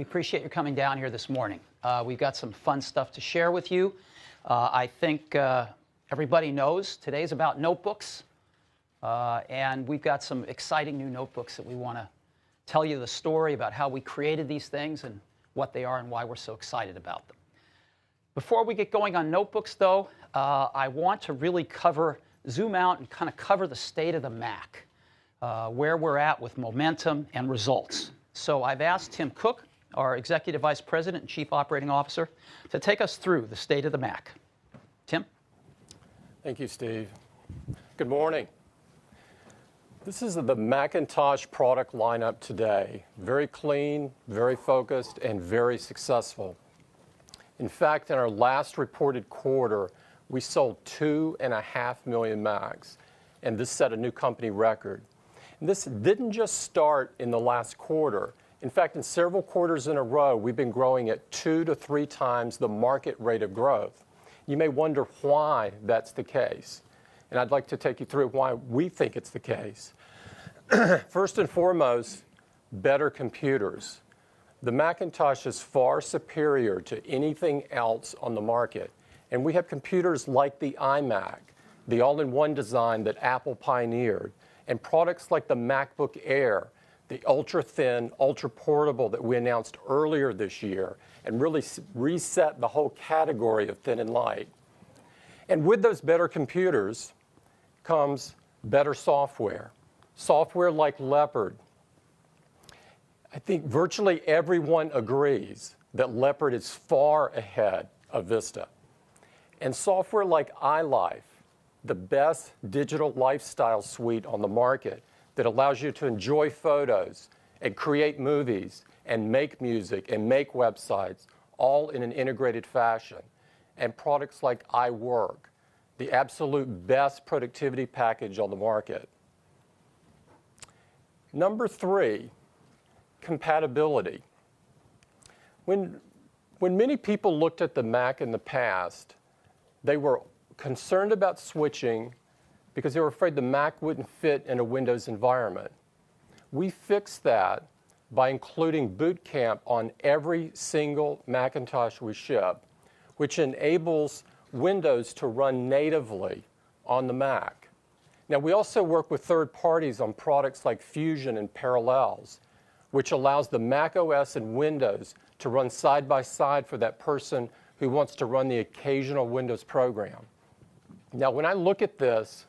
We appreciate you coming down here this morning. We've got some fun stuff to share with you. I think everybody knows today's about notebooks, and we've got some exciting new notebooks that we want to tell you the story about how we created these things and what they are and why we're so excited about them. Before we get going on notebooks, though, I want to really zoom out and kind of cover the state of the Mac, where we're at with momentum and results. So I've asked Tim Cook, our Executive Vice President and Chief Operating Officer, to take us through the state of the Mac. Tim? Thank you, Steve. Good morning. This is the Macintosh product lineup today. Very clean, very focused, and very successful. In fact, in our last reported quarter, we sold 2.5 million Macs, and this set a new company record. And this didn't just start in the last quarter. In fact, in several quarters in a row, we've been growing at 2 to 3 times the market rate of growth. You may wonder why that's the case, and I'd like to take you through why we think it's the case. First and foremost, better computers. The Macintosh is far superior to anything else on the market, and we have computers like the iMac, the all-in-one design that Apple pioneered, and products like the MacBook Air, the ultra-thin, ultra-portable that we announced earlier this year, and really reset the whole category of thin and light. And with those better computers comes better software. Software like Leopard. I think virtually everyone agrees that Leopard is far ahead of Vista. And software like iLife, the best digital lifestyle suite on the market that allows you to enjoy photos and create movies and make music and make websites all in an integrated fashion. And products like iWork, the absolute best productivity package on the market. Number 3, compatibility. When many people looked at the Mac in the past, they were concerned about switching because they were afraid the Mac wouldn't fit in a Windows environment. We fixed that by including Boot Camp on every single Macintosh we ship, which enables Windows to run natively on the Mac. Now, we also work with third parties on products like Fusion and Parallels, which allows the Mac OS and Windows to run side by side for that person who wants to run the occasional Windows program. Now, when I look at this,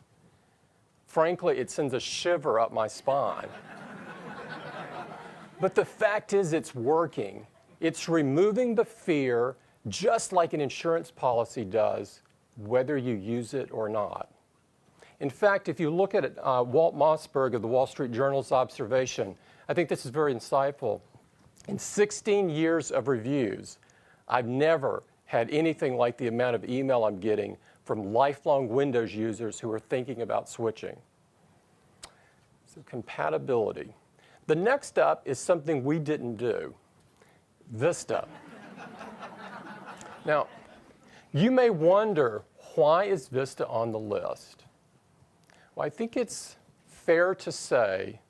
frankly, it sends a shiver up my spine. But the fact is it's working. It's removing the fear, just like an insurance policy does, whether you use it or not. In fact, if you look at Walt Mossberg of the Wall Street Journal's observation, I think this is very insightful. In 16 years of reviews, I've never had anything like the amount of email I'm getting from lifelong Windows users who are thinking about switching. So compatibility. The next up is something we didn't do, Vista. Now, you may wonder, why is Vista on the list? Well, I think it's fair to say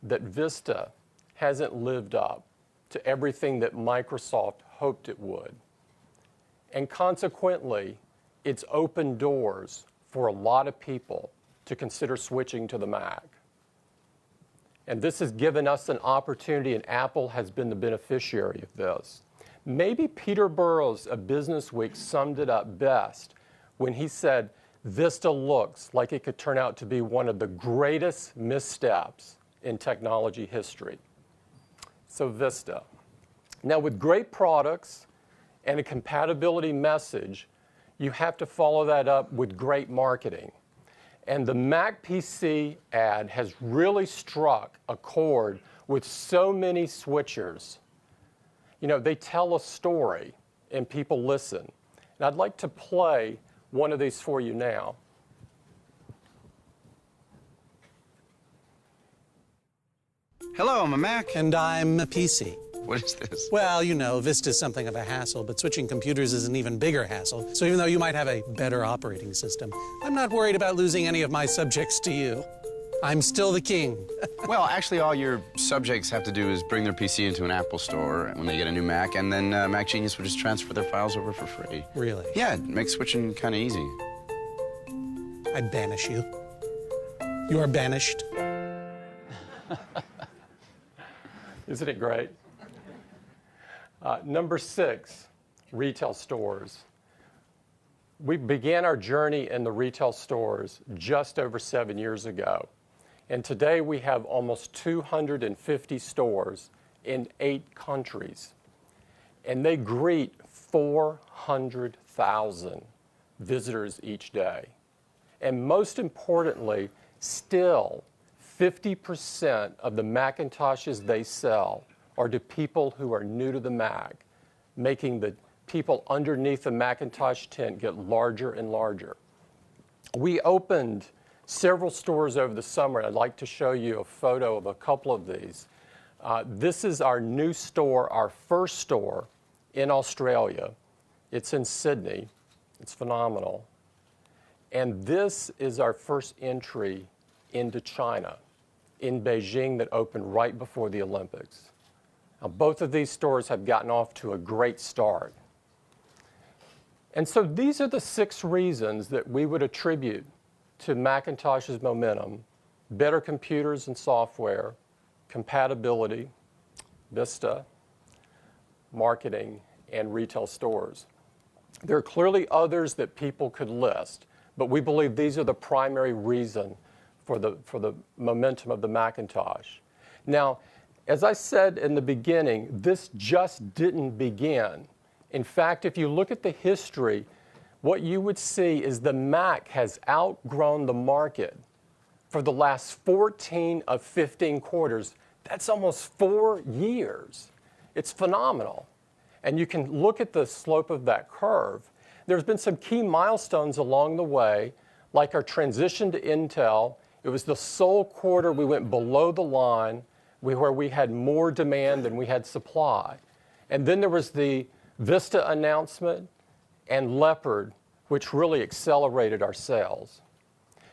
that Vista hasn't lived up to everything that Microsoft hoped it would. And consequently, it's opened doors for a lot of people to consider switching to the Mac. And this has given us an opportunity, and Apple has been the beneficiary of this. Maybe Peter Burrows of Businessweek summed it up best when he said, Vista looks like it could turn out to be one of the greatest missteps in technology history. So Vista. Now, with great products and a compatibility message, you have to follow that up with great marketing. And the Mac PC ad has really struck a chord with so many switchers. You know, they tell a story and people listen. And I'd like to play one of these for you now. Hello, I'm a Mac. And I'm a PC. What is this? Well, you know, Vista's something of a hassle, but switching computers is an even bigger hassle. So even though you might have a better operating system, I'm not worried about losing any of my subjects to you. I'm still the king. Well, actually, all your subjects have to do is bring their PC into an Apple store when they get a new Mac, and then Mac Genius will just transfer their files over for free. Really? Yeah, it makes switching kind of easy. I banish you. You are banished. Isn't it great? Number 6, retail stores. We began our journey in the retail stores just over 7 years ago. And today we have almost 250 stores in 8 countries. And they greet 400,000 visitors each day. And most importantly, still 50% of the Macintoshes they sell are to people who are new to the Mac, making the people underneath the Macintosh tent get larger and larger. We opened several stores over the summer. I'd like to show you a photo of a couple of these. This is our new store, our first store in Australia. It's in Sydney. It's phenomenal. And this is our first entry into China, in Beijing, that opened right before the Olympics. Now, both of these stores have gotten off to a great start. And so these are the 6 reasons that we would attribute to Macintosh's momentum: better computers and software, compatibility, Vista, marketing, and retail stores. There are clearly others that people could list, but we believe these are the primary reason for the momentum of the Macintosh. Now, as I said in the beginning, this just didn't begin. In fact, if you look at the history, what you would see is the Mac has outgrown the market for the last 14 of 15 quarters. That's almost 4 years. It's phenomenal. And you can look at the slope of that curve. There's been some key milestones along the way, like our transition to Intel. It was the sole quarter we went below the line where we had more demand than we had supply. And then there was the Vista announcement and Leopard, which really accelerated our sales.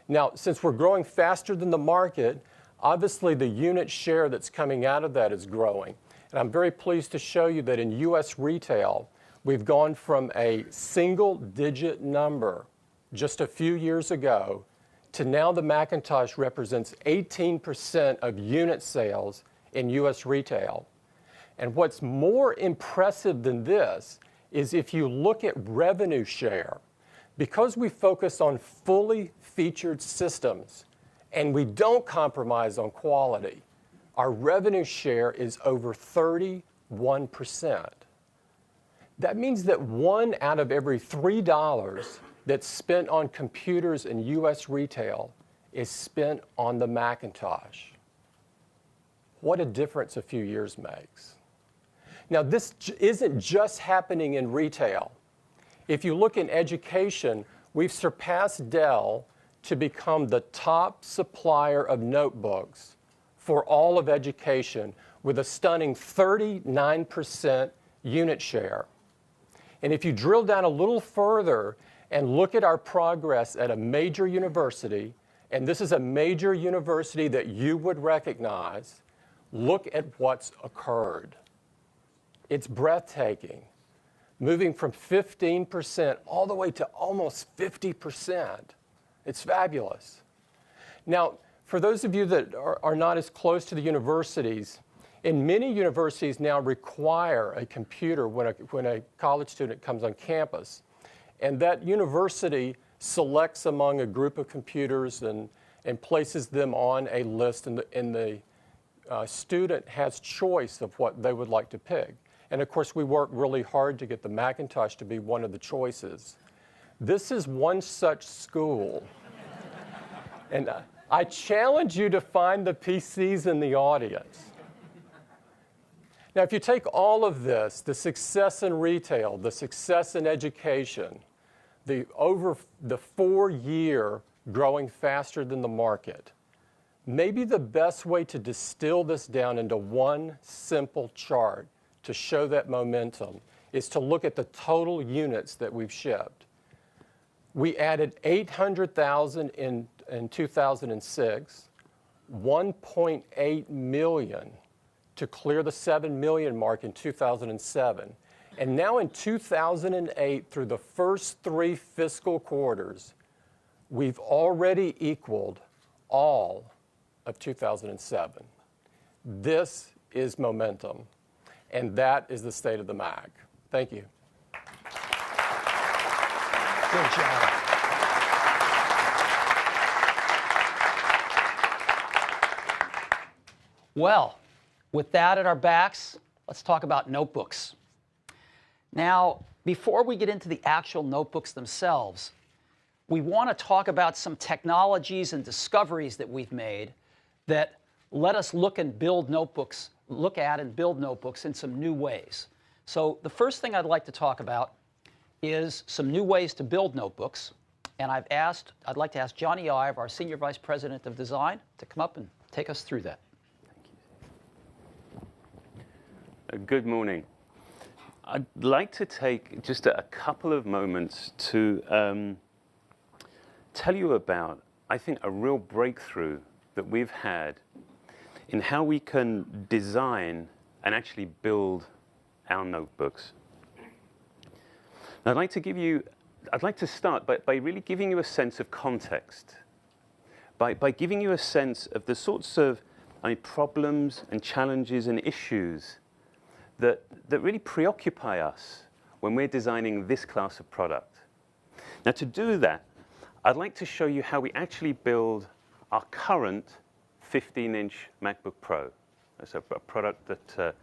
Now, since we're growing faster than the market, obviously the unit share that's coming out of that is growing. And I'm very pleased to show you that in U.S. retail, we've gone from a single-digit number just a few years ago to now the Macintosh represents 18% of unit sales in U.S. retail. And what's more impressive than this is if you look at revenue share, because we focus on fully featured systems and we don't compromise on quality, our revenue share is over 31%. That means that 1 out of every $3 that's spent on computers in U.S. retail is spent on the Macintosh. What a difference a few years makes. Now, this isn't just happening in retail. If you look in education, we've surpassed Dell to become the top supplier of notebooks for all of education with a stunning 39% unit share. And if you drill down a little further and look at our progress at a major university, and this is a major university that you would recognize, look at what's occurred. It's breathtaking, moving from 15% all the way to almost 50%. It's fabulous. Now, for those of you that are not as close to the universities, and many universities now require a computer when a college student comes on campus. And that university selects among a group of computers and places them on a list, and the student has choice of what they would like to pick. And of course, we work really hard to get the Macintosh to be one of the choices. This is one such school. And I challenge you to find the PCs in the audience. Now, if you take all of this, the success in retail, the success in education, over the 4-year growing faster than the market, maybe the best way to distill this down into one simple chart to show that momentum is to look at the total units that we've shipped. We added 800,000 in 2006, 1.8 million to clear the 7 million mark in 2007. And now in 2008, through the first 3 fiscal quarters, we've already equaled all of 2007. This is momentum, and that is the state of the Mac. Thank you. Good job. Well, with that at our backs, let's talk about notebooks. Now, before we get into the actual notebooks themselves, we want to talk about some technologies and discoveries that we've made that let us look at and build notebooks in some new ways. So the first thing I'd like to talk about is some new ways to build notebooks. And I'd like to ask Johnny Ive, our Senior Vice President of Design, to come up and take us through that. Good morning. I'd like to take just a couple of moments to tell you about, I think, a real breakthrough that we've had in how we can design and actually build our notebooks. I'd like to start by really giving you a sense of context, by giving you a sense of the sorts of problems and challenges and issues that really preoccupy us when we're designing this class of product. Now, to do that, I'd like to show you how we actually build our current 15-inch MacBook Pro. That's a product that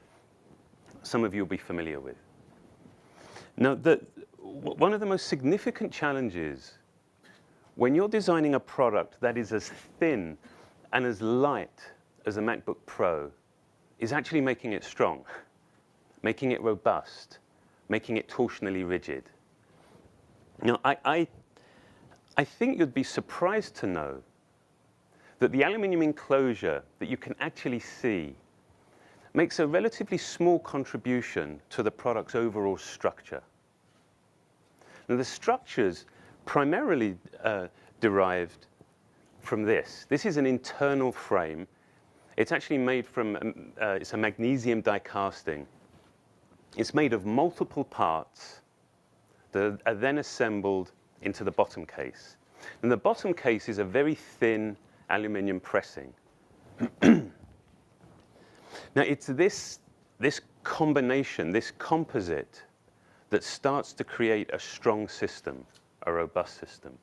some of you will be familiar with. Now, one of the most significant challenges when you're designing a product that is as thin and as light as a MacBook Pro is actually making it strong, making it robust, making it torsionally rigid. Now, I think you'd be surprised to know that the aluminum enclosure that you can actually see makes a relatively small contribution to the product's overall structure. Now, the structure's primarily derived from this. This is an internal frame. It's actually made from, it's a magnesium die casting. It's made of multiple parts that are then assembled into the bottom case. And the bottom case is a very thin aluminum pressing. Now, it's this combination, this composite, that starts to create a strong system, a robust system.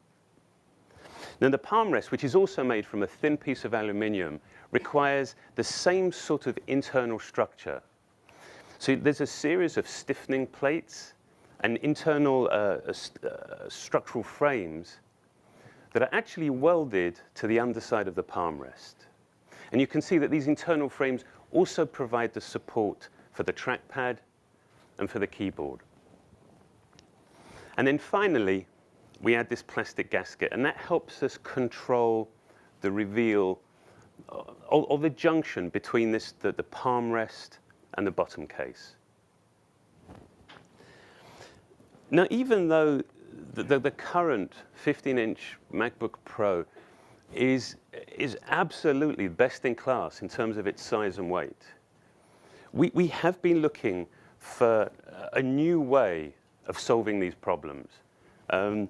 Now, the palm rest, which is also made from a thin piece of aluminum, requires the same sort of internal structure. So there's a series of stiffening plates and internal structural frames that are actually welded to the underside of the palm rest. And you can see that these internal frames also provide the support for the trackpad and for the keyboard. And then finally, we add this plastic gasket, and that helps us control the reveal or the junction between the palm rest and the bottom case. Now, even though the current 15-inch MacBook Pro is absolutely best in class in terms of its size and weight, we have been looking for a new way of solving these problems. And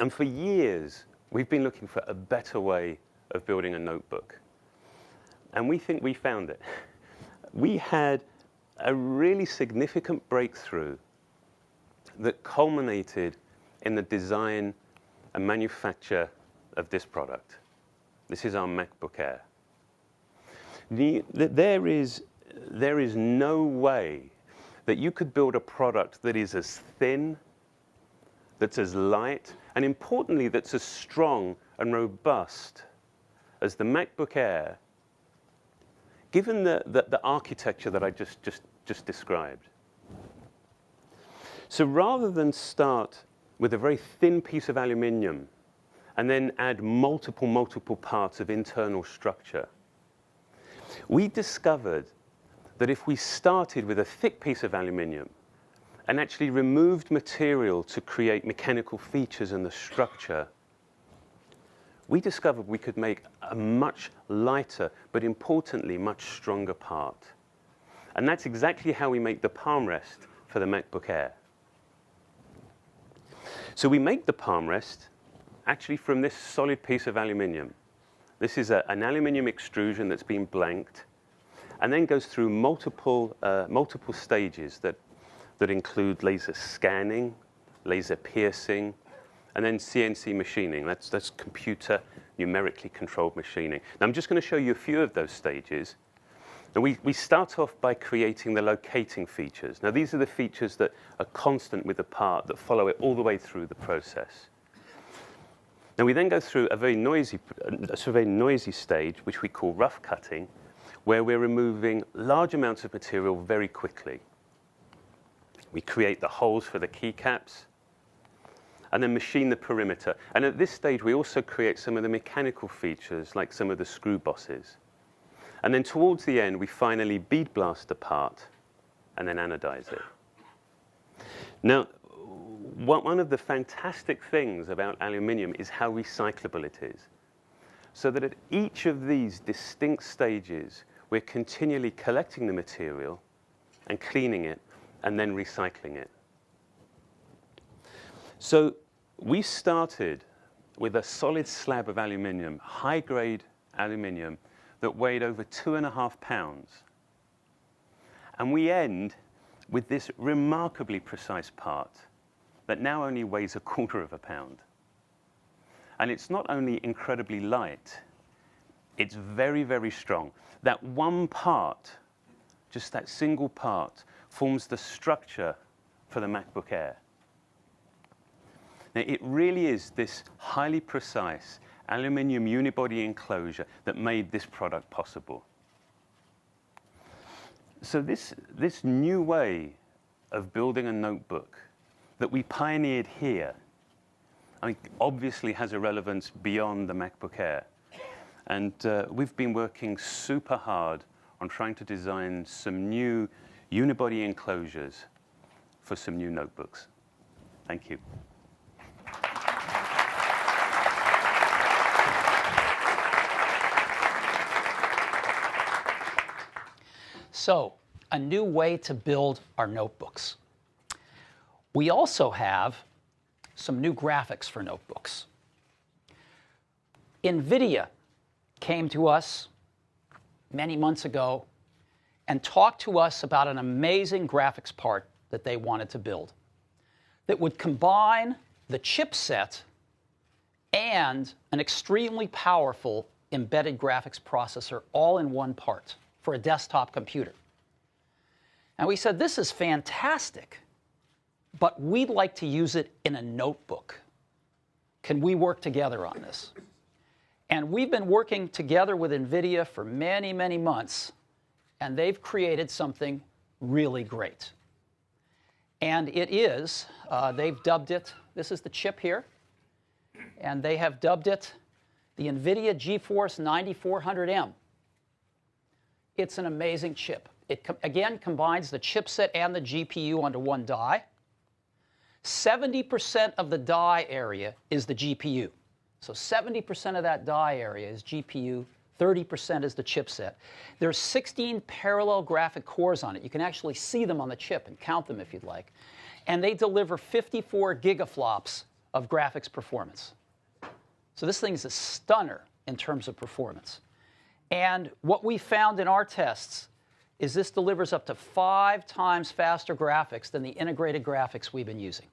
for years, we've been looking for a better way of building a notebook. And we think we found it. We had a really significant breakthrough that culminated in the design and manufacture of this product. This is our MacBook Air. There is no way that you could build a product that is as thin, that's as light, and importantly, that's as strong and robust as the MacBook Air, given the architecture that I just described. So rather than start with a very thin piece of aluminum and then add multiple parts of internal structure, we discovered that if we started with a thick piece of aluminum and actually removed material to create mechanical features in the structure, we discovered we could make a much lighter, but importantly, much stronger part. And that's exactly how we make the palm rest for the MacBook Air. So we make the palm rest actually from this solid piece of aluminium. This is an aluminium extrusion that's been blanked and then goes through multiple stages that include laser scanning, laser piercing, and then CNC machining. That's computer numerically controlled machining. Now I'm just going to show you a few of those stages. And we start off by creating the locating features. Now these are the features that are constant with the part, that follow it all the way through the process. Now we then go through a very noisy stage, which we call rough cutting, where we're removing large amounts of material very quickly. We create the holes for the keycaps, and then machine the perimeter. And at this stage, we also create some of the mechanical features, like some of the screw bosses. And then towards the end, we finally bead blast the part and then anodize it. Now, one of the fantastic things about aluminium is how recyclable it is. So that at each of these distinct stages, we're continually collecting the material and cleaning it and then recycling it. So we started with a solid slab of aluminium, high-grade aluminium, that weighed over 2.5 pounds. And we end with this remarkably precise part that now only weighs 1/4 pound. And it's not only incredibly light, it's very, very strong. That one part, just that single part, forms the structure for the MacBook Air. Now, it really is this highly precise aluminium unibody enclosure that made this product possible. So this new way of building a notebook that we pioneered here, I mean, obviously has a relevance beyond the MacBook Air. And we've been working super hard on trying to design some new unibody enclosures for some new notebooks. Thank you. So, a new way to build our notebooks. We also have some new graphics for notebooks. NVIDIA came to us many months ago and talked to us about an amazing graphics part that they wanted to build that would combine the chipset and an extremely powerful embedded graphics processor all in one part for a desktop computer. And we said, this is fantastic, but we'd like to use it in a notebook. Can we work together on this? And we've been working together with NVIDIA for many, many months, and they've created something really great. And it is, they've dubbed it, this is the chip here, and they have dubbed it the NVIDIA GeForce 9400M. It's an amazing chip. It, again, combines the chipset and the GPU onto one die. 70% of the die area is the GPU. So 70% of that die area is GPU, 30% is the chipset. There's 16 parallel graphic cores on it. You can actually see them on the chip and count them if you'd like. And they deliver 54 gigaflops of graphics performance. So this thing is a stunner in terms of performance. And what we found in our tests is this delivers up to 5 times faster graphics than the integrated graphics we've been using.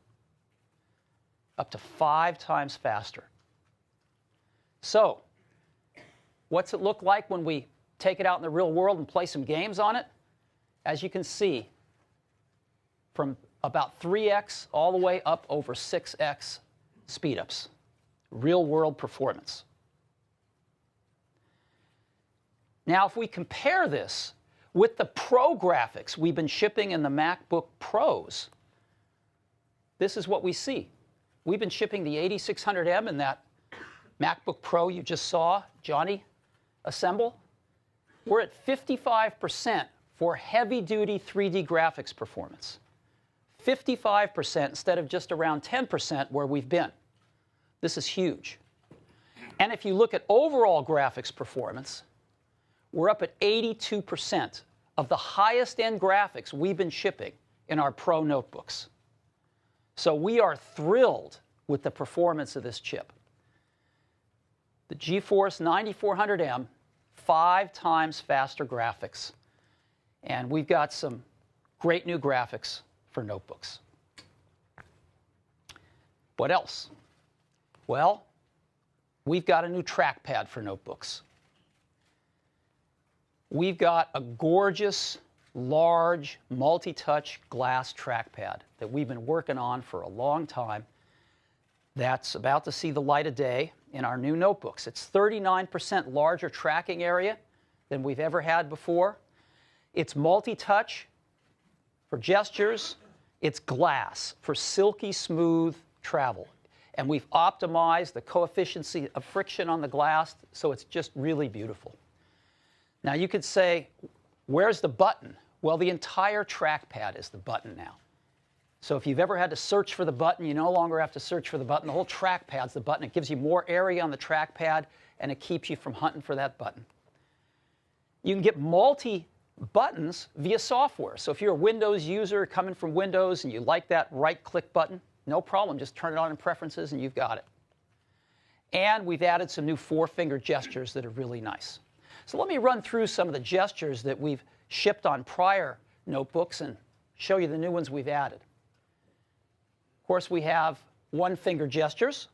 Up to 5 times faster. So, what's it look like when we take it out in the real world and play some games on it? As you can see, from about 3x all the way up over 6x speedups. Real world performance. Now, if we compare this with the Pro graphics we've been shipping in the MacBook Pros, this is what we see. We've been shipping the 8600M in that MacBook Pro you just saw Johnny assemble. We're at 55% for heavy-duty 3D graphics performance. 55% instead of just around 10% where we've been. This is huge. And if you look at overall graphics performance, we're up at 82% of the highest end graphics we've been shipping in our Pro notebooks. So we are thrilled with the performance of this chip. The GeForce 9400M, 5 times faster graphics. And we've got some great new graphics for notebooks. What else? Well, we've got a new trackpad for notebooks. We've got a gorgeous, large, multi-touch glass trackpad that we've been working on for a long time that's about to see the light of day in our new notebooks. It's 39% larger tracking area than we've ever had before. It's multi-touch for gestures. It's glass for silky smooth travel. And we've optimized the coefficient of friction on the glass, so it's just really beautiful. Now you could say, where's the button? Well, the entire trackpad is the button now. So if you've ever had to search for the button, you no longer have to search for the button. The whole trackpad's the button. It gives you more area on the trackpad, and it keeps you from hunting for that button. You can get multi-buttons via software. So if you're a Windows user coming from Windows and you like that right-click button, no problem. Just turn it on in Preferences, and you've got it. And we've added some new 4-finger gestures that are really nice. So let me run through some of the gestures that we've shipped on prior notebooks and show you the new ones we've added. Of course, we have 1-finger gestures.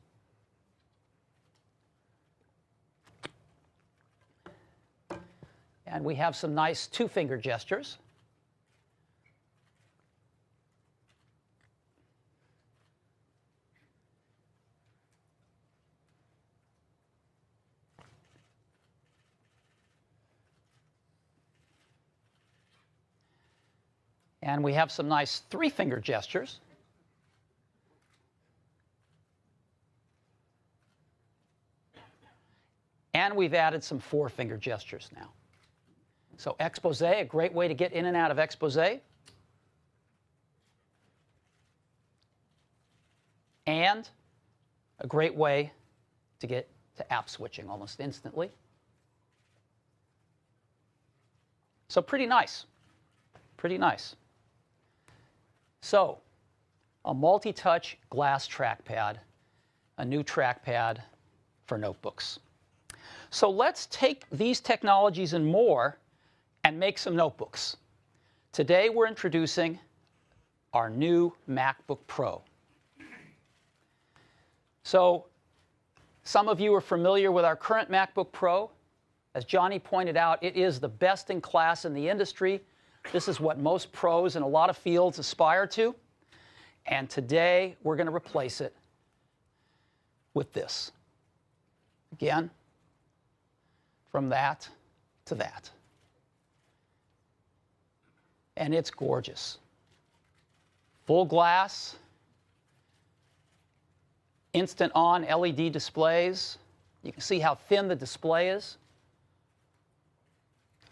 And we have some nice 2-finger gestures. And we have some nice 3-finger gestures. And we've added some 4-finger gestures now. So Expose, a great way to get in and out of Expose. And a great way to get to app switching almost instantly. So pretty nice. Pretty nice. So a multi-touch glass trackpad, a new trackpad for notebooks. So let's take these technologies and more and make some notebooks. Today we're introducing our new MacBook Pro. So some of you are familiar with our current MacBook Pro. As Johnny pointed out, it is the best in class in the industry. This is what most pros in a lot of fields aspire to. And today we're going to replace it with this. Again, from that to that. And it's gorgeous. Full glass, instant on LED displays. You can see how thin the display is.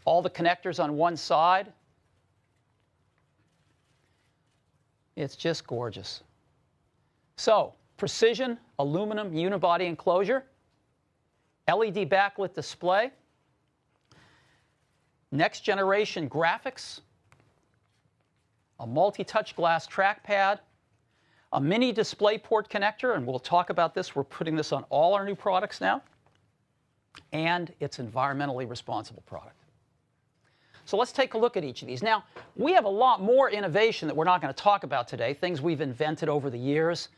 All the connectors on one side. It's just gorgeous. So, precision aluminum unibody enclosure, LED backlit display, next generation graphics, a multi-touch glass trackpad, a mini DisplayPort connector, and we'll talk about this. We're putting this on all our new products now, and it's an environmentally responsible product. So let's take a look at each of these. Now, we have a lot more innovation that we're not going to talk about today, things we've invented over the years.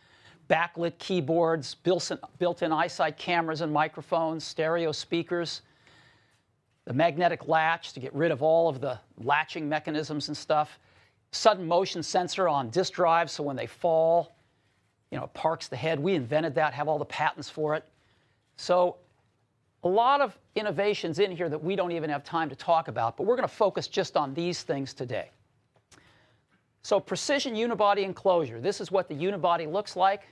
Backlit keyboards, built-in iSight cameras and microphones, stereo speakers, the magnetic latch to get rid of all of the latching mechanisms and stuff, sudden motion sensor on disk drives so when they fall, it parks the head. We invented that, have all the patents for it. So a lot of innovations in here that we don't even have time to talk about, but we're going to focus just on these things today. So precision unibody enclosure. This is what the unibody looks like.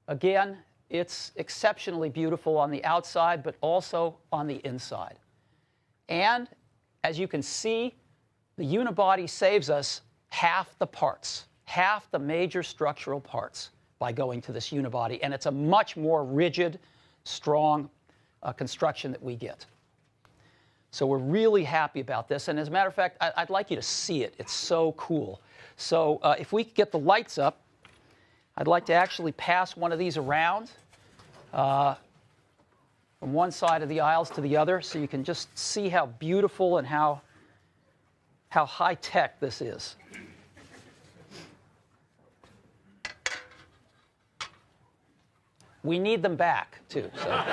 Again, it's exceptionally beautiful on the outside, but also on the inside. And as you can see, the unibody saves us half the parts, half the major structural parts by going to this unibody. And it's a much more rigid, strong construction that we get. So we're really happy about this. And as a matter of fact, I'd like you to see it. It's so cool. So if we could get the lights up, I'd like to actually pass one of these around from one side of the aisles to the other so you can just see how beautiful and how high-tech this is. We need them back, too. So.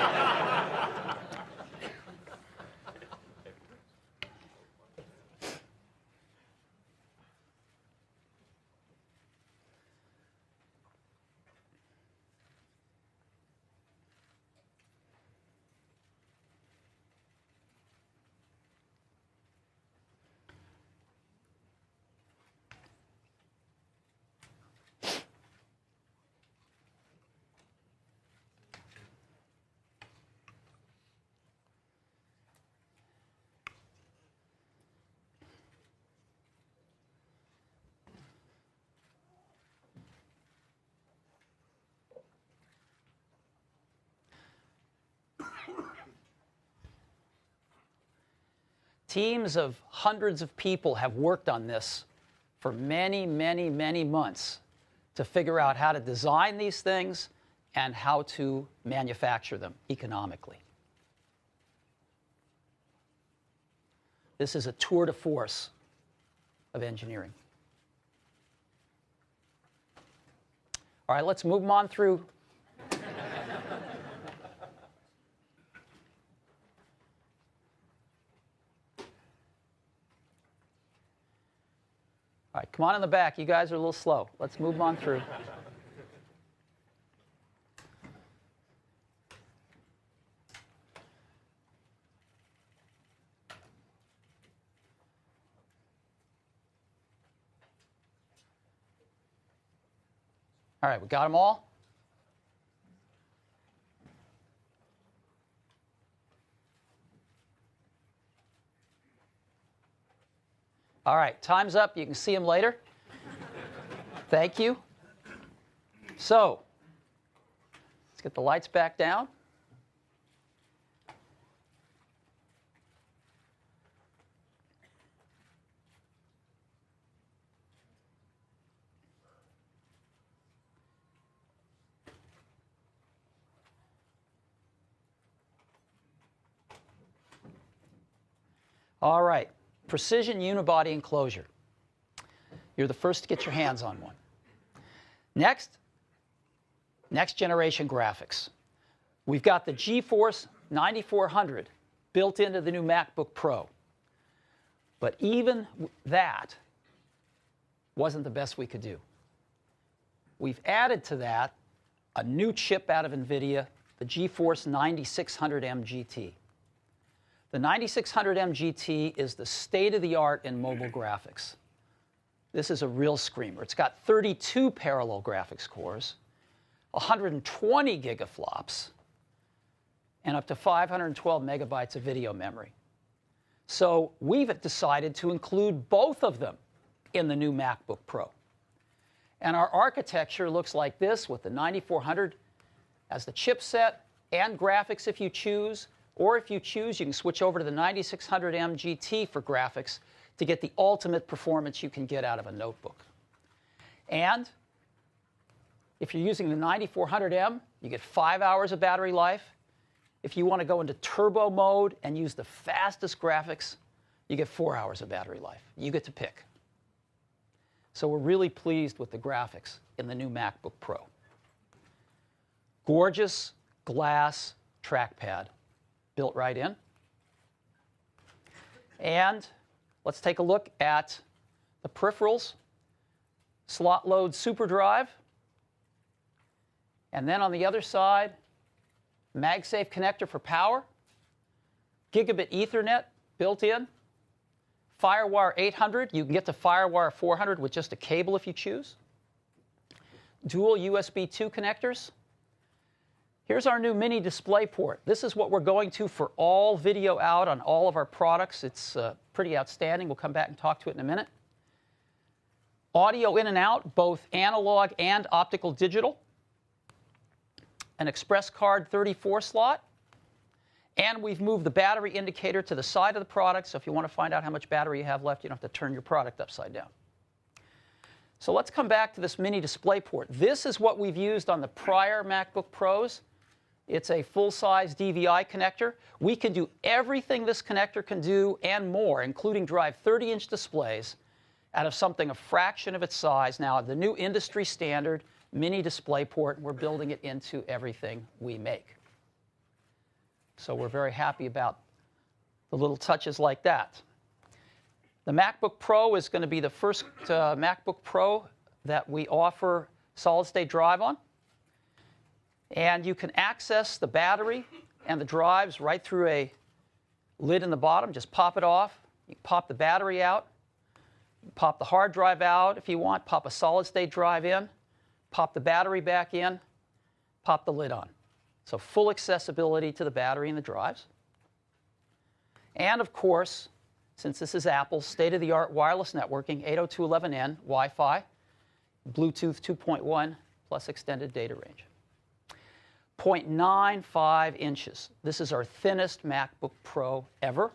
Teams of hundreds of people have worked on this for many, many, many months to figure out how to design these things and how to manufacture them economically. This is a tour de force of engineering. All right, let's move them on through. All right, come on in the back. You guys are a little slow. Let's move them on through. All right, we got them all? All right, time's up. You can see them later. Thank you. So, let's get the lights back down. All right. Precision unibody enclosure. You're the first to get your hands on one. Next generation graphics. We've got the GeForce 9400 built into the new MacBook Pro. But even that wasn't the best we could do. We've added to that a new chip out of NVIDIA, the GeForce 9600M GT. The 9600M GT is the state-of-the-art in mobile graphics. This is a real screamer. It's got 32 parallel graphics cores, 120 gigaflops, and up to 512 megabytes of video memory. So we've decided to include both of them in the new MacBook Pro. And our architecture looks like this, with the 9400 as the chipset and graphics if you choose. Or if you choose, you can switch over to the 9600M GT for graphics to get the ultimate performance you can get out of a notebook. And if you're using the 9400M, you get 5 hours of battery life. If you want to go into turbo mode and use the fastest graphics, you get 4 hours of battery life. You get to pick. So we're really pleased with the graphics in the new MacBook Pro. Gorgeous glass trackpad built right in. And let's take a look at the peripherals. Slot load SuperDrive. And then on the other side, MagSafe connector for power. Gigabit Ethernet built in. FireWire 800. You can get to FireWire 400 with just a cable if you choose. Dual USB 2 connectors. Here's our new mini DisplayPort. This is what we're going to for all video out on all of our products. It's pretty outstanding. We'll come back and talk to it in a minute. Audio in and out, both analog and optical digital. an Express Card 34 slot. And we've moved the battery indicator to the side of the product, so if you want to find out how much battery you have left, you don't have to turn your product upside down. So let's come back to this mini DisplayPort. This is what we've used on the prior MacBook Pros. It's a full-size DVI connector. We can do everything this connector can do and more, including drive 30-inch displays out of something a fraction of its size. Now, the new industry standard mini DisplayPort, we're building it into everything we make. So we're very happy about the little touches like that. The MacBook Pro is going to be the first MacBook Pro that we offer solid-state drive on. And you can access the battery and the drives right through a lid in the bottom. Just pop it off. You pop the battery out. Pop the hard drive out if you want. Pop a solid-state drive in. Pop the battery back in. Pop the lid on. So full accessibility to the battery and the drives. And of course, since this is Apple's state-of-the-art wireless networking, 802.11n, Wi-Fi, Bluetooth 2.1, plus extended data range. 0.95 inches. This is our thinnest MacBook Pro ever.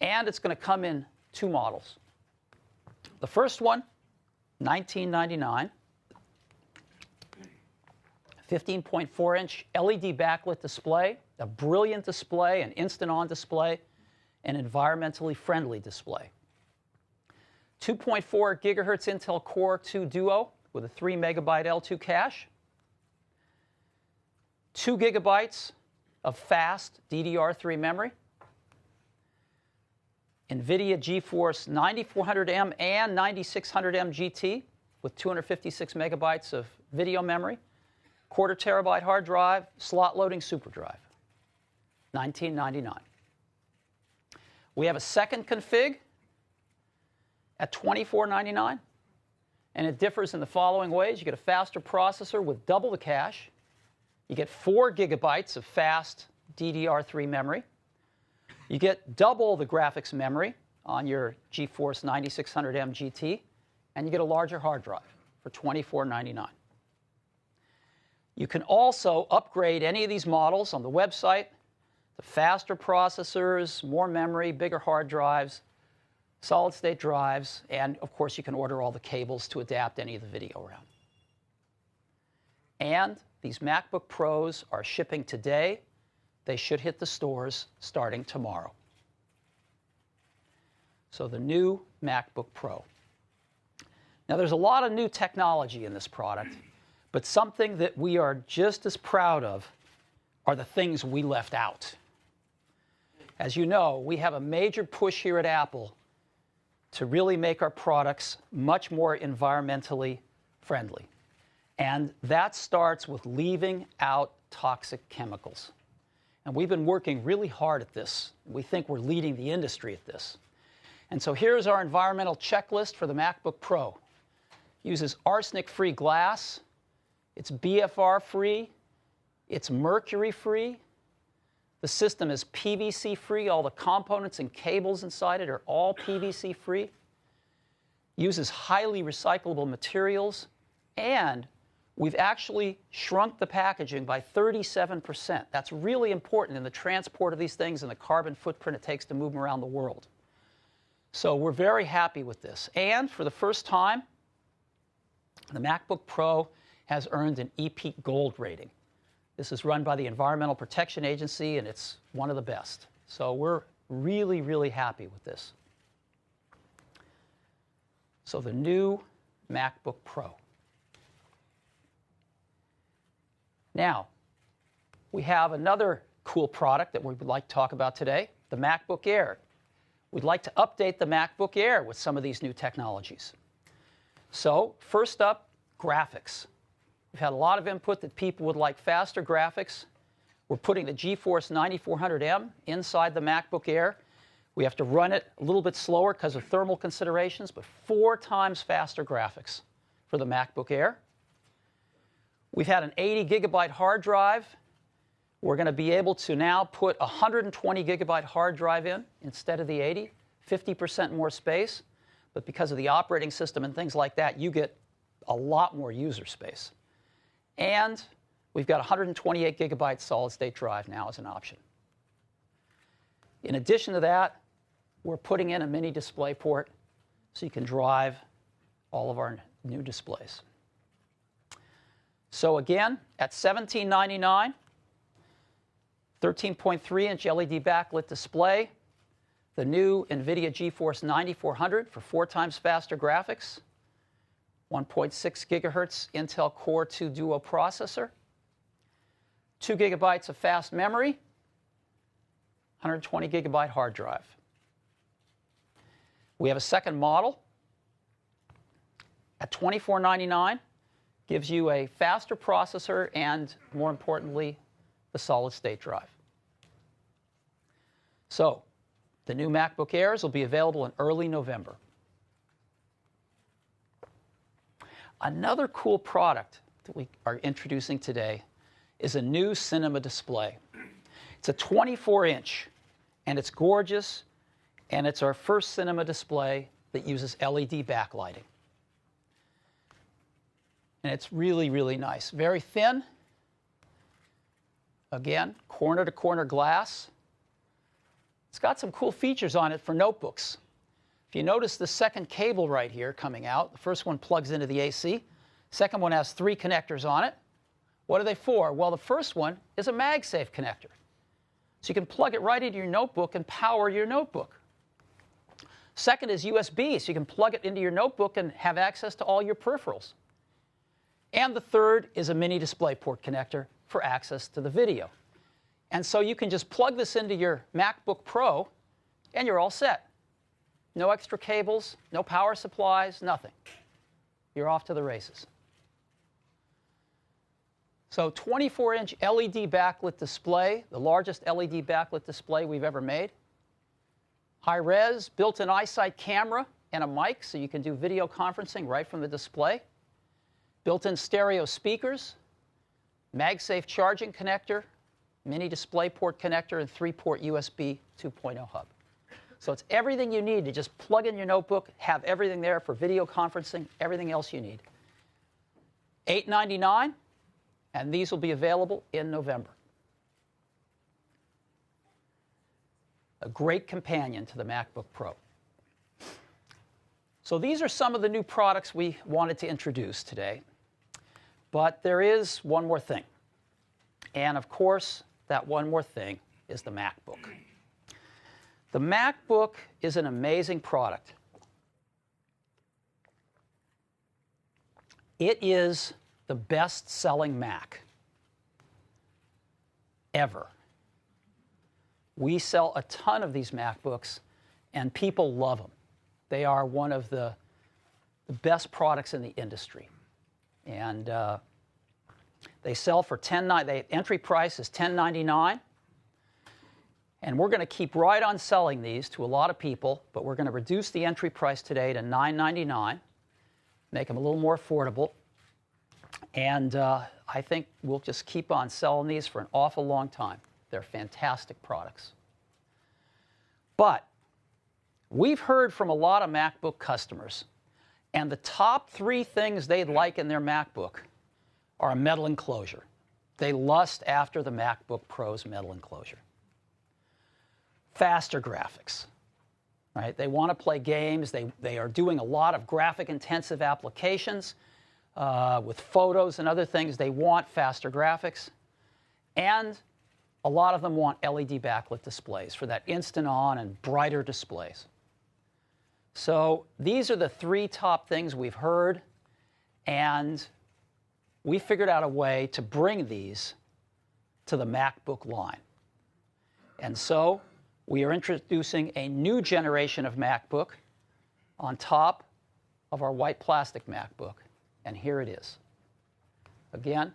And it's going to come in two models. The first one, $19.99. 15.4-inch LED backlit display, a brilliant display, an instant-on display, an environmentally friendly display. 2.4 gigahertz Intel Core 2 Duo with a 3 megabyte L2 cache. 2 gigabytes of fast DDR3 memory. NVIDIA GeForce 9400M and 9600M GT with 256 megabytes of video memory. 1/4 terabyte hard drive, slot loading super drive, $19.99. We have a second config at $24.99, and it differs in the following ways. You get a faster processor with double the cache. You get 4 gigabytes of fast DDR3 memory. You get double the graphics memory on your GeForce 9600M GT, and you get a larger hard drive for $24.99. You can also upgrade any of these models on the website to faster processors, more memory, bigger hard drives, solid-state drives, and of course you can order all the cables to adapt any of the video around. And these MacBook Pros are shipping today. They should hit the stores starting tomorrow. So the new MacBook Pro. Now there's a lot of new technology in this product. But something that we are just as proud of are the things we left out. As you know, we have a major push here at Apple to really make our products much more environmentally friendly. And that starts with leaving out toxic chemicals. And we've been working really hard at this. We think we're leading the industry at this. And so here's our environmental checklist for the MacBook Pro. It uses arsenic-free glass. It's BFR-free. It's mercury-free. The system is PVC-free. All the components and cables inside it are all PVC-free. Uses highly recyclable materials. And we've actually shrunk the packaging by 37%. That's really important in the transport of these things and the carbon footprint it takes to move them around the world. So we're very happy with this. And for the first time, the MacBook Pro has earned an EPEAT Gold rating. This is run by the Environmental Protection Agency, and it's one of the best. So we're really, really happy with this. So the new MacBook Pro. Now, we have another cool product that we would like to talk about today, the MacBook Air. We'd like to update the MacBook Air with some of these new technologies. So first up, graphics. We've had a lot of input that people would like faster graphics. We're putting the GeForce 9400M inside the MacBook Air. We have to run it a little bit slower because of thermal considerations, but 4 times faster graphics for the MacBook Air. We've had an 80 gigabyte hard drive. We're going to be able to now put a 120 gigabyte hard drive in instead of the 80, 50% more space. But because of the operating system and things like that, you get a lot more user space. And we've got 128 gigabyte solid-state drive now as an option. In addition to that, we're putting in a mini display port so you can drive all of our new displays. So again, at $17.99, 13.3-inch LED backlit display, the new NVIDIA GeForce 9400 for 4 times faster graphics, 1.6 gigahertz Intel Core 2 Duo processor, 2 gigabytes of fast memory, 120 gigabyte hard drive. We have a second model at $24.99, gives you a faster processor and, more importantly, the solid-state drive. So, the new MacBook Airs will be available in early November. Another cool product that we are introducing today is a new cinema display. It's a 24-inch, and it's gorgeous, and it's our first cinema display that uses LED backlighting. And it's really, really nice. Very thin. Again, corner-to-corner glass. It's got some cool features on it for notebooks. If you notice the second cable right here coming out, the first one plugs into the AC. Second one has 3 connectors on it. What are they for? Well, the first one is a MagSafe connector. So you can plug it right into your notebook and power your notebook. Second is USB, so you can plug it into your notebook and have access to all your peripherals. And the third is a mini DisplayPort connector for access to the video. And so you can just plug this into your MacBook Pro, and you're all set. No extra cables, no power supplies, nothing. You're off to the races. So 24-inch LED backlit display, the largest LED backlit display we've ever made. High-res, built-in iSight camera and a mic, so you can do video conferencing right from the display. Built-in stereo speakers, MagSafe charging connector, mini DisplayPort connector, and 3-port USB 2.0 hub. So it's everything you need to just plug in your notebook, have everything there for video conferencing, everything else you need. $899, and these will be available in November. A great companion to the MacBook Pro. So these are some of the new products we wanted to introduce today. But there is one more thing. And of course, that one more thing is the MacBook. The MacBook is an amazing product. It is the best-selling Mac ever. We sell a ton of these MacBooks, and people love them. They are one of the best products in the industry. And they sell for the entry price is $1099. And we're going to keep right on selling these to a lot of people, but we're going to reduce the entry price today to $999, make them a little more affordable. And I think we'll just keep on selling these for an awful long time. They're fantastic products. But we've heard from a lot of MacBook customers, and the top 3 things they'd like in their MacBook are a metal enclosure. They lust after the MacBook Pro's metal enclosure. Faster graphics, right? They want to play games. They are doing a lot of graphic-intensive applications with photos and other things. They want faster graphics. And a lot of them want LED backlit displays for that instant on and brighter displays. So these are the 3 top things we've heard, and we figured out a way to bring these to the MacBook line. And so we are introducing a new generation of MacBook on top of our white plastic MacBook. And here it is. Again,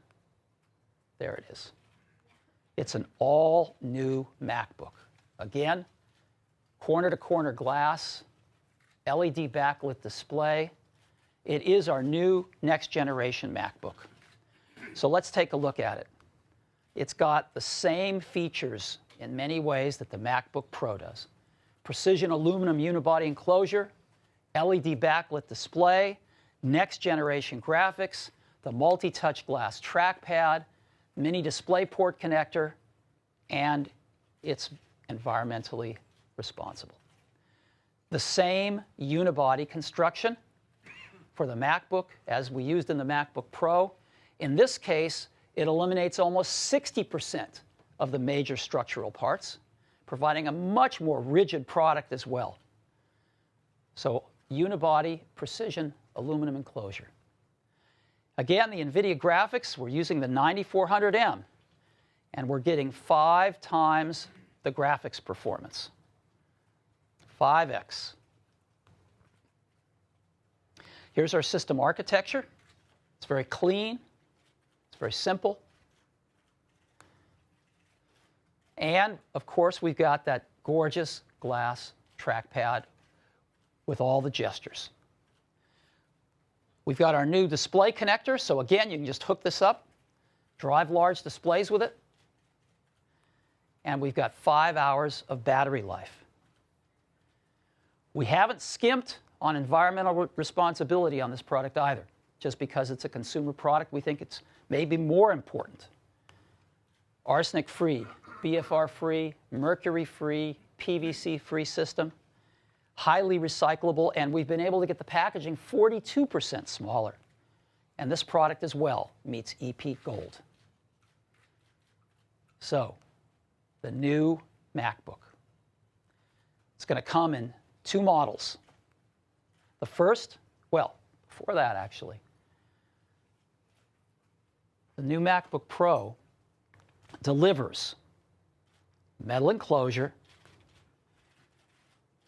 there it is. It's an all-new MacBook. Again, corner-to-corner glass, LED backlit display. It is our new next-generation MacBook. So let's take a look at it. It's got the same features in many ways that the MacBook Pro does. Precision aluminum unibody enclosure, LED backlit display, next-generation graphics, the multi-touch glass trackpad, mini display port connector, and it's environmentally responsible. The same unibody construction for the MacBook as we used in the MacBook Pro. In this case, it eliminates almost 60% of the major structural parts, providing a much more rigid product as well. So unibody precision aluminum enclosure. Again, the NVIDIA graphics, we're using the 9400M, and we're getting 5 times the graphics performance. 5x. Here's our system architecture. It's very clean. It's very simple. And, of course, we've got that gorgeous glass trackpad with all the gestures. We've got our new display connector, so again, you can just hook this up, drive large displays with it, and we've got 5 hours of battery life. We haven't skimped on environmental responsibility on this product either. Just because it's a consumer product, we think it's maybe more important. Arsenic-free, BFR-free, mercury-free, PVC-free system, highly recyclable, and we've been able to get the packaging 42% smaller. And this product as well meets EP Gold. So, the new MacBook. It's going to come in 2 models. The first, well, before that actually, the new MacBook Pro delivers metal enclosure,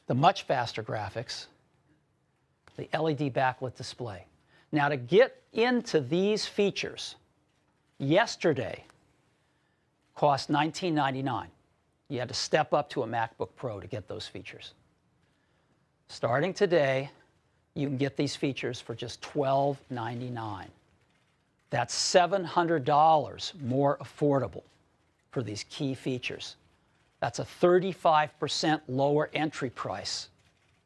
the much faster graphics, the LED backlit display. Now, to get into these features, yesterday cost $19.99. You had to step up to a MacBook Pro to get those features. Starting today, you can get these features for just $12.99. That's $700 more affordable for these key features. That's a 35% lower entry price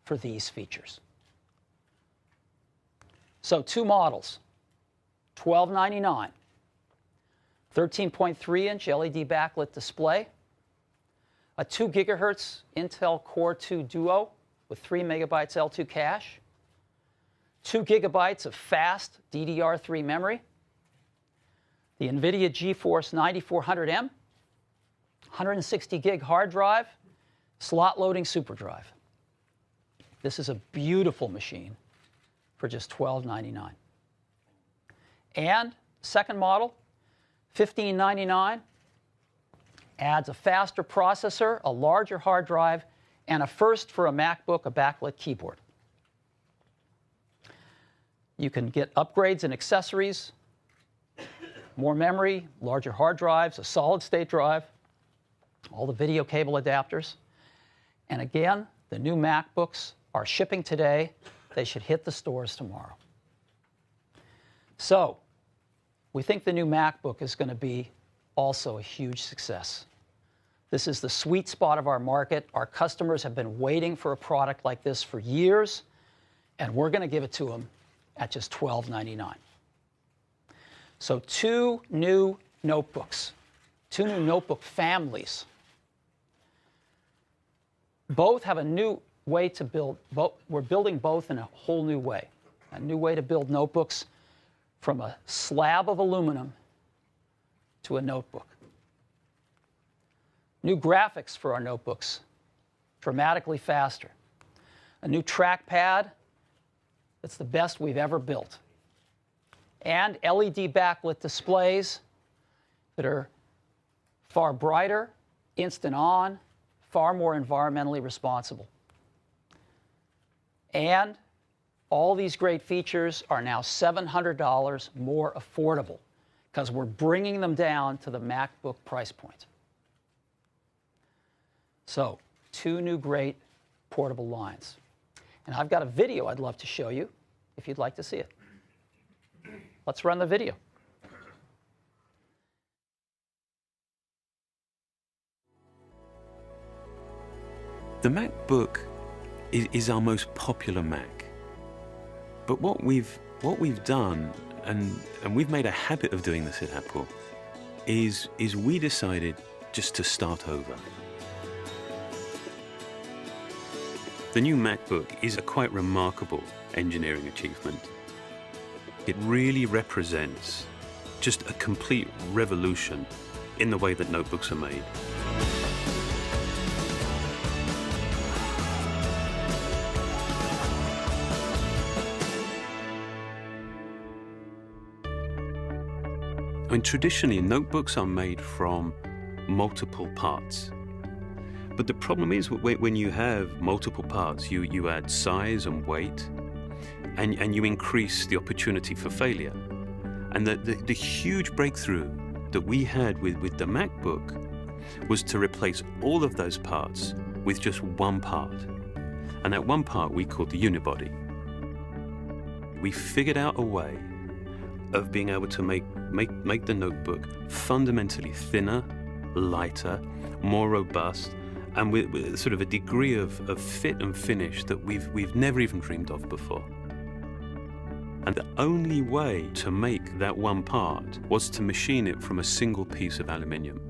for these features. So 2 models, $12.99, 13.3-inch LED backlit display, a 2 gigahertz Intel Core 2 Duo with 3 megabytes L2 cache, 2 gigabytes of fast DDR3 memory, the NVIDIA GeForce 9400M, 160 gig hard drive, slot loading super drive. This is a beautiful machine for just $12.99. And second model, $15.99, adds a faster processor, a larger hard drive, and a first for a MacBook, a backlit keyboard. You can get upgrades and accessories, more memory, larger hard drives, a solid-state drive, all the video cable adapters. And again, the new MacBooks are shipping today. They should hit the stores tomorrow. So, we think the new MacBook is going to be also a huge success. This is the sweet spot of our market. Our customers have been waiting for a product like this for years, and we're going to give it to them at just $12.99. So 2 new notebooks, 2 new notebook families. Both have a new way to build. We're building both in a whole new way. A new way to build notebooks from a slab of aluminum to a notebook. New graphics for our notebooks, dramatically faster. A new trackpad that's the best we've ever built. And LED backlit displays that are far brighter, instant on, far more environmentally responsible. And all these great features are now $700 more affordable because we're bringing them down to the MacBook price point. So, 2 new great portable lines. And I've got a video I'd love to show you if you'd like to see it. Let's run the video. The MacBook is our most popular Mac. But what we've done and we've made a habit of doing this at Apple, is we decided just to start over. The new MacBook is a quite remarkable engineering achievement. It really represents just a complete revolution in the way that notebooks are made. I mean, traditionally, notebooks are made from multiple parts. But the problem is when you have multiple parts, you add size and weight, and you increase the opportunity for failure. And the huge breakthrough that we had with the MacBook was to replace all of those parts with just one part. And that one part we called the unibody. We figured out a way of being able to make the notebook fundamentally thinner, lighter, more robust, and with sort of a degree of fit and finish that we've never even dreamed of before. And the only way to make that one part was to machine it from a single piece of aluminium.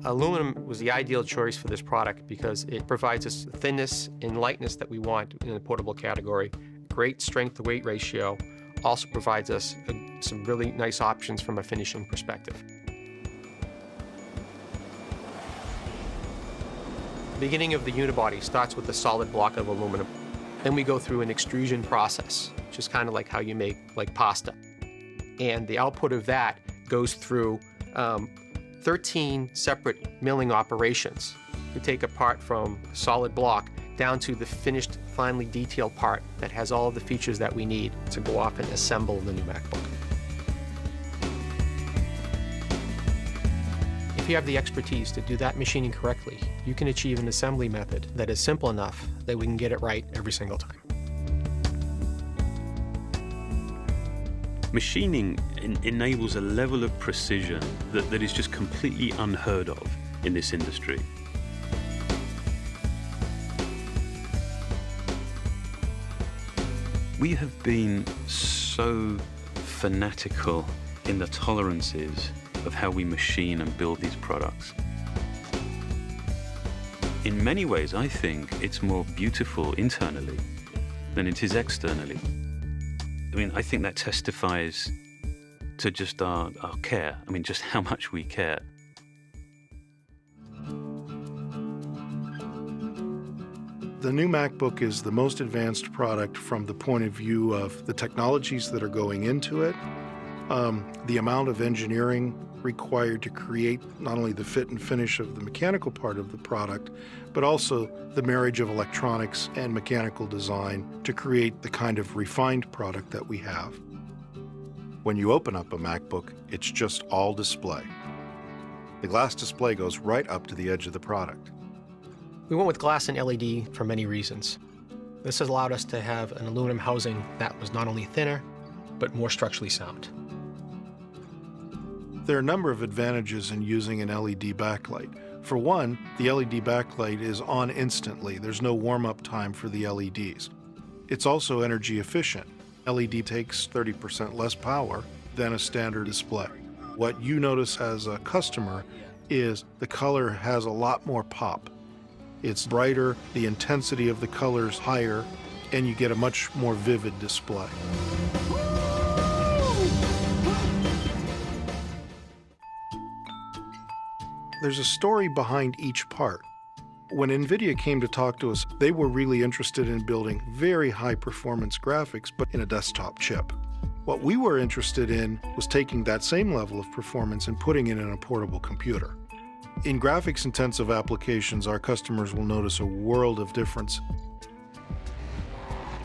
Aluminum was the ideal choice for this product because it provides us the thinness and lightness that we want in the portable category. Great strength-to-weight ratio. Also provides us some really nice options from a finishing perspective. The beginning of the unibody starts with a solid block of aluminum. Then we go through an extrusion process, which is kind of like how you make pasta. And the output of that goes through 13 separate milling operations. We take a part from a solid block down to the finished, finely detailed part that has all of the features that we need to go off and assemble the new MacBook. If you have the expertise to do that machining correctly, you can achieve an assembly method that is simple enough that we can get it right every single time. Machining enables a level of precision that is just completely unheard of in this industry. We have been so fanatical in the tolerances of how we machine and build these products. In many ways, I think it's more beautiful internally than it is externally. I mean, I think that testifies to just our care. I mean, just how much we care. The new MacBook is the most advanced product from the point of view of the technologies that are going into it, the amount of engineering required to create not only the fit and finish of the mechanical part of the product, but also the marriage of electronics and mechanical design to create the kind of refined product that we have. When you open up a MacBook, it's just all display. The glass display goes right up to the edge of the product. We went with glass and LED for many reasons. This has allowed us to have an aluminum housing that was not only thinner, but more structurally sound. There are a number of advantages in using an LED backlight. For one, the LED backlight is on instantly. There's no warm-up time for the LEDs. It's also energy efficient. LED takes 30% less power than a standard display. What you notice as a customer is the color has a lot more pop. It's brighter, the intensity of the color's higher, and you get a much more vivid display. There's a story behind each part. When NVIDIA came to talk to us, they were really interested in building very high-performance graphics, but in a desktop chip. What we were interested in was taking that same level of performance and putting it in a portable computer. In graphics-intensive applications, our customers will notice a world of difference.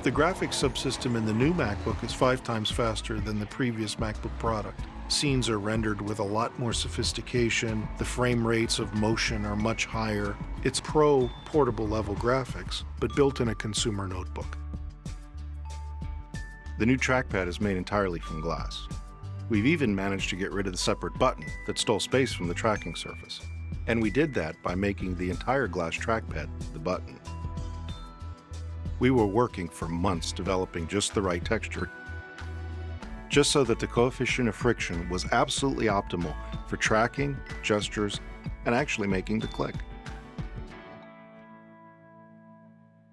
The graphics subsystem in the new MacBook is 5 times faster than the previous MacBook product. Scenes are rendered with a lot more sophistication. The frame rates of motion are much higher. It's pro portable level graphics, but built in a consumer notebook. The new trackpad is made entirely from glass. We've even managed to get rid of the separate button that stole space from the tracking surface. And we did that by making the entire glass trackpad the button. We were working for months developing just the right texture, just so that the coefficient of friction was absolutely optimal for tracking, gestures, and actually making the click.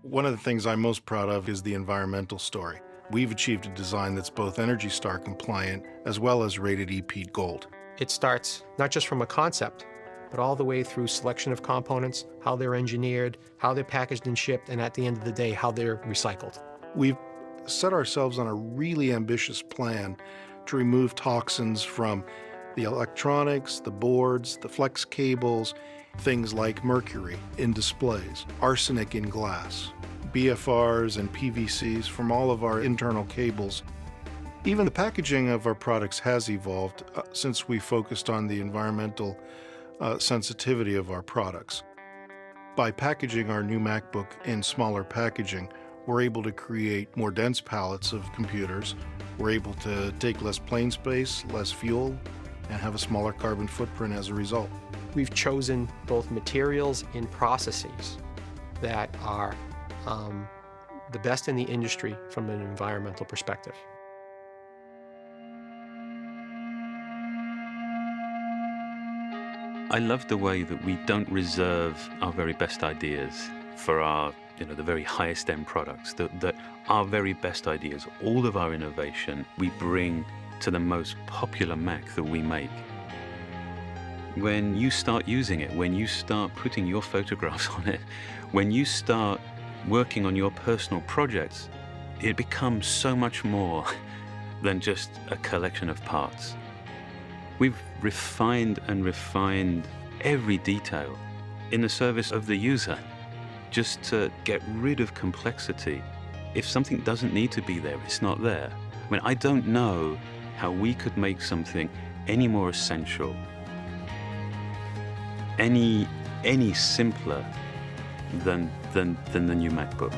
One of the things I'm most proud of is the environmental story. We've achieved a design that's both ENERGY STAR compliant as well as rated EPEAT Gold. It starts not just from a concept, but all the way through selection of components, how they're engineered, how they're packaged and shipped, and at the end of the day, how they're recycled. We've set ourselves on a really ambitious plan to remove toxins from the electronics, the boards, the flex cables, things like mercury in displays, arsenic in glass, BFRs and PVCs from all of our internal cables. Even the packaging of our products has evolved since we focused on the environmental sensitivity of our products. By packaging our new MacBook in smaller packaging, we're able to create more dense palettes of computers. We're able to take less plane space, less fuel, and have a smaller carbon footprint as a result. We've chosen both materials and processes that are the best in the industry from an environmental perspective. I love the way that we don't reserve our very best ideas for our, the very highest end products, that our very best ideas, all of our innovation, we bring to the most popular Mac that we make. When you start using it, when you start putting your photographs on it, when you start working on your personal projects, it becomes so much more than just a collection of parts. We've refined and refined every detail in the service of the user, just to get rid of complexity. If something doesn't need to be there, it's not there. I mean, I don't know how we could make something any more essential, any simpler than the new MacBook.